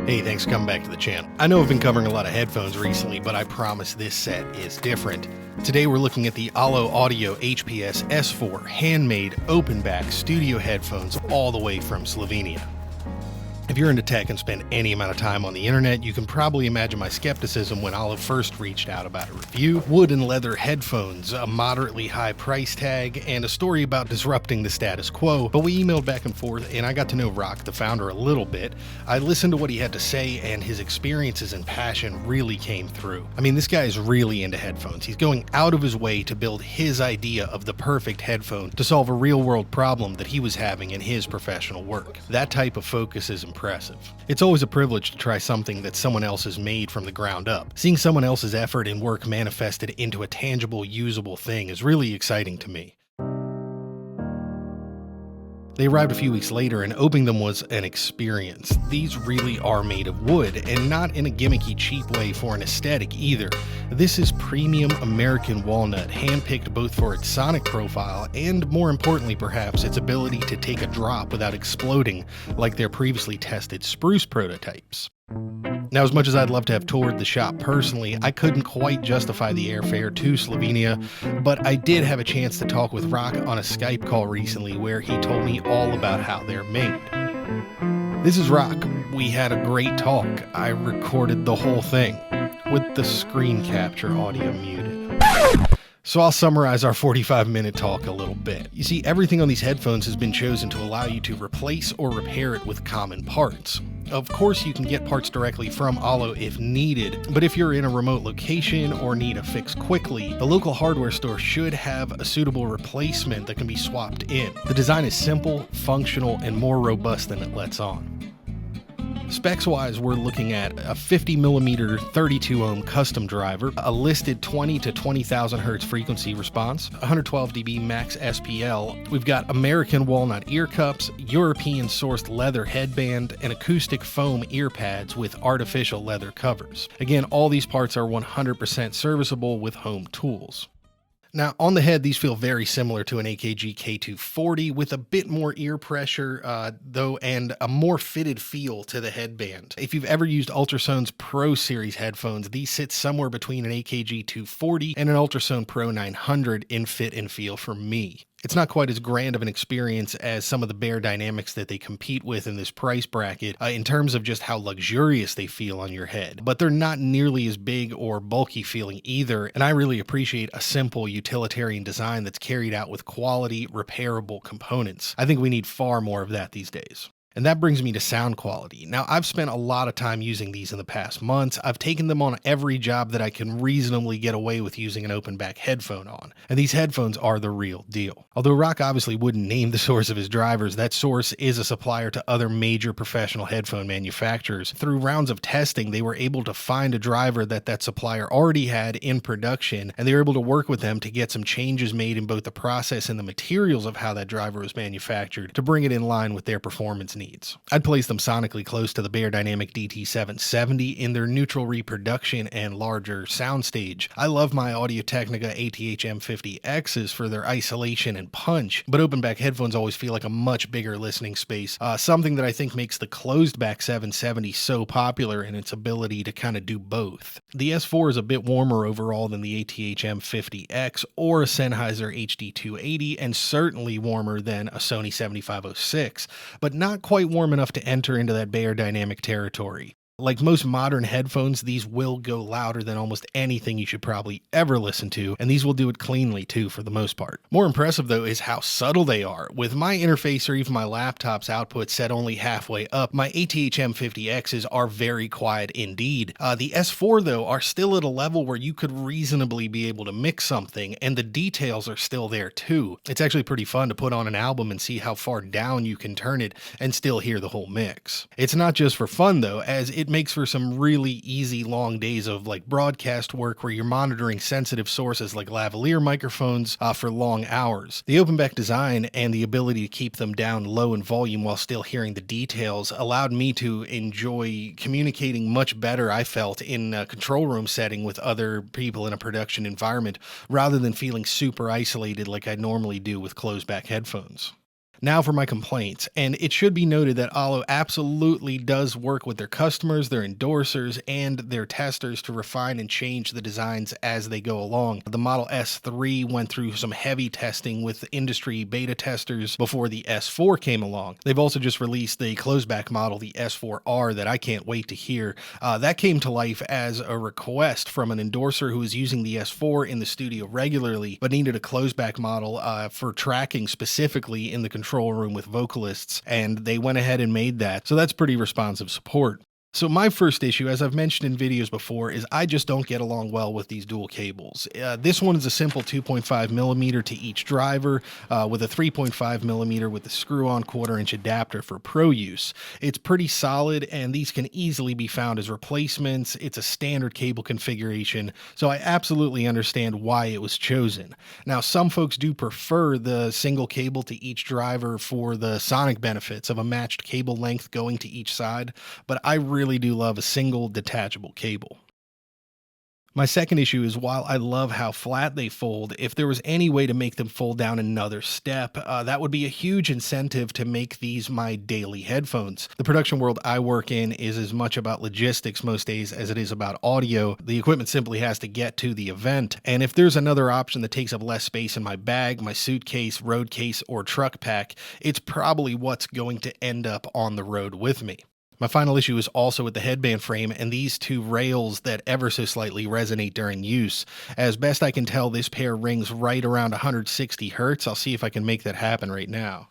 Hey, thanks for coming back to the channel. I know I've been covering a lot of headphones recently, but I promise this set is different. Today we're looking at the Ollo Audio HPS-S4 handmade open back studio headphones all the way from Slovenia. If you're into tech and spend any amount of time on the internet, you can probably imagine my skepticism when Ollo first reached out about a review. Wood and leather headphones, a moderately high price tag, and a story about disrupting the status quo. But we emailed back and forth, and I got to know Rock, the founder, a little bit. I listened to what he had to say, and his experiences and passion really came through. I mean, this guy is really into headphones. He's going out of his way to build his idea of the perfect headphone to solve a real-world problem that he was having in his professional work. That type of focus is impressive. It's always a privilege to try something that someone else has made from the ground up. Seeing someone else's effort and work manifested into a tangible, usable thing is really exciting to me. They arrived a few weeks later, and opening them was an experience. These really are made of wood, and not in a gimmicky, cheap way for an aesthetic either. This is premium American walnut, handpicked both for its sonic profile and, more importantly perhaps, its ability to take a drop without exploding like their previously tested spruce prototypes. Now, as much as I'd love to have toured the shop personally, I couldn't quite justify the airfare to Slovenia, but I did have a chance to talk with Rock on a Skype call recently where he told me all about how they're made. This is Rock. We had a great talk. I recorded the whole thing with the screen capture audio muted. So I'll summarize our 45-minute talk a little bit. You see, everything on these headphones has been chosen to allow you to replace or repair it with common parts. Of course, you can get parts directly from Ollo if needed, but if you're in a remote location or need a fix quickly, the local hardware store should have a suitable replacement that can be swapped in. The design is simple, functional, and more robust than it lets on. Specs-wise, we're looking at a 50mm 32-ohm custom driver, a listed 20 to 20,000 Hz frequency response, 112 dB max SPL. We've got American walnut ear cups, European-sourced leather headband, and acoustic foam ear pads with artificial leather covers. Again, all these parts are 100% serviceable with home tools. Now, on the head, these feel very similar to an AKG K240 with a bit more ear pressure, though, and a more fitted feel to the headband. If you've ever used Ultrasound's Pro Series headphones, these sit somewhere between an AKG 240 and an Ultrasound Pro 900 in fit and feel for me. It's not quite as grand of an experience as some of the Bear Dynamics that they compete with in this price bracket in terms of just how luxurious they feel on your head, but they're not nearly as big or bulky feeling either, and I really appreciate a simple utilitarian design that's carried out with quality, repairable components. I think we need far more of that these days. And that brings me to sound quality. Now, I've spent a lot of time using these in the past months. I've taken them on every job that I can reasonably get away with using an open back headphone on. And these headphones are the real deal. Although Rock obviously wouldn't name the source of his drivers, that source is a supplier to other major professional headphone manufacturers. Through rounds of testing, they were able to find a driver that supplier already had in production, and they were able to work with them to get some changes made in both the process and the materials of how that driver was manufactured to bring it in line with their performance needs. I'd place them sonically close to the Bear Dynamic DT770 in their neutral reproduction and larger soundstage. I love my Audio-Technica ATH-M50Xs for their isolation and punch, but open back headphones always feel like a much bigger listening space, something that I think makes the closed back 770 so popular in its ability to kind of do both. The S4 is a bit warmer overall than the ATH-M50X or a Sennheiser HD280, and certainly warmer than a Sony 7506, but not quite warm enough to enter into that Bear Dynamic territory. Like most modern headphones, these will go louder than almost anything you should probably ever listen to, and these will do it cleanly too for the most part. More impressive though is how subtle they are. With my interface or even my laptop's output set only halfway up, my ATH-M50Xs are very quiet indeed. The S4 though are still at a level where you could reasonably be able to mix something, and the details are still there too. It's actually pretty fun to put on an album and see how far down you can turn it and still hear the whole mix. It's not just for fun though, as it makes for some really easy long days of like broadcast work where you're monitoring sensitive sources like lavalier microphones for long hours. The open back design and the ability to keep them down low in volume while still hearing the details allowed me to enjoy communicating much better, I felt, in a control room setting with other people in a production environment rather than feeling super isolated like I normally do with closed back headphones. Now for my complaints, and it should be noted that Ollo absolutely does work with their customers, their endorsers, and their testers to refine and change the designs as they go along. The Model S3 went through some heavy testing with industry beta testers before the S4 came along. They've also just released the closeback model, the S4R, that I can't wait to hear. That came to life as a request from an endorser who was using the S4 in the studio regularly, but needed a closeback model for tracking specifically in the control room with vocalists, and they went ahead and made that. So that's pretty responsive support. So my first issue, as I've mentioned in videos before, is I just don't get along well with these dual cables. This one is a simple 2.5 millimeter to each driver with a 3.5 millimeter with the screw-on 1/4-inch adapter for pro use. It's pretty solid, and these can easily be found as replacements. It's a standard cable configuration, so I absolutely understand why it was chosen. Now, some folks do prefer the single cable to each driver for the sonic benefits of a matched cable length going to each side, but I really do love a single detachable cable. My second issue is, while I love how flat they fold, if there was any way to make them fold down another step, that would be a huge incentive to make these my daily headphones. The production world I work in is as much about logistics most days as it is about audio. The equipment simply has to get to the event, and if there's another option that takes up less space in my bag, my suitcase, road case, or truck pack, it's probably what's going to end up on the road with me. My final issue is also with the headband frame and these two rails that ever so slightly resonate during use. As best I can tell, this pair rings right around 160 hertz. I'll see if I can make that happen right now.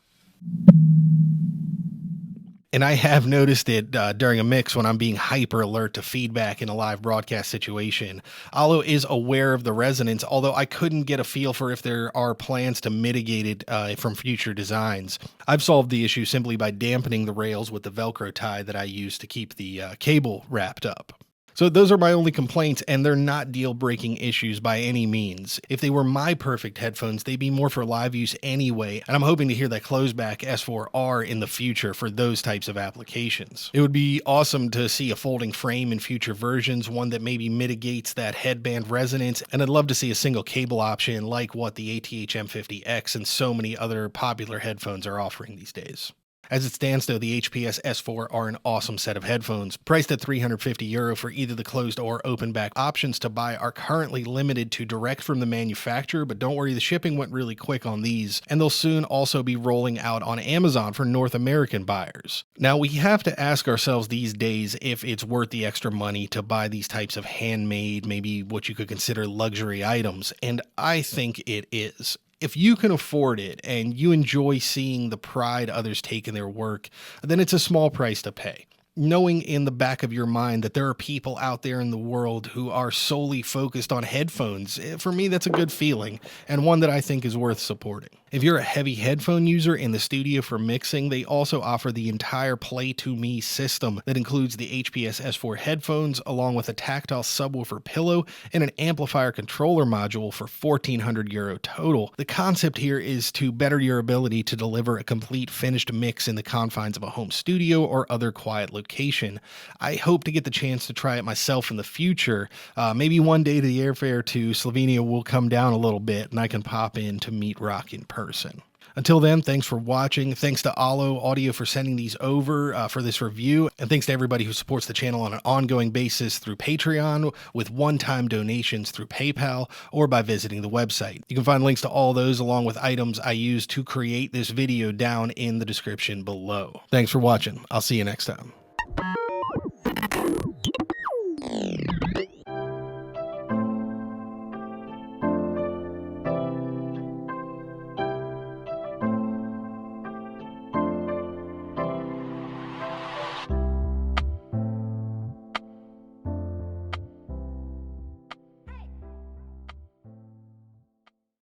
And I have noticed it during a mix when I'm being hyper alert to feedback in a live broadcast situation. Ollo is aware of the resonance, although I couldn't get a feel for if there are plans to mitigate it from future designs. I've solved the issue simply by dampening the rails with the Velcro tie that I use to keep the cable wrapped up. So those are my only complaints, and they're not deal-breaking issues by any means. If they were my perfect headphones, they'd be more for live use anyway, and I'm hoping to hear that closeback S4R in the future for those types of applications. It would be awesome to see a folding frame in future versions, one that maybe mitigates that headband resonance, and I'd love to see a single cable option like what the ATH M50X and so many other popular headphones are offering these days. As it stands though, the HPS-S4 are an awesome set of headphones. Priced at €350 for either the closed or open back. Options to buy are currently limited to direct from the manufacturer, but don't worry, the shipping went really quick on these, and they'll soon also be rolling out on Amazon for North American buyers. Now, we have to ask ourselves these days if it's worth the extra money to buy these types of handmade, maybe what you could consider luxury items, and I think it is. If you can afford it and you enjoy seeing the pride others take in their work, then it's a small price to pay. Knowing in the back of your mind that there are people out there in the world who are solely focused on headphones, for me that's a good feeling, and one that I think is worth supporting. If you're a heavy headphone user in the studio for mixing, they also offer the entire PlaytoMe system that includes the HPS-S4 headphones along with a tactile subwoofer pillow and an amplifier controller module for €1,400 total. The concept here is to better your ability to deliver a complete finished mix in the confines of a home studio or other quiet location. I hope to get the chance to try it myself in the future. Maybe one day the airfare to Slovenia will come down a little bit and I can pop in to meet rock in person. Until then, thanks for watching. Thanks to Ollo Audio for sending these over for this review. And thanks to everybody who supports the channel on an ongoing basis through Patreon, with one-time donations through PayPal, or by visiting the website. You can find links to all those along with items I used to create this video down in the description below. Thanks for watching. I'll see you next time.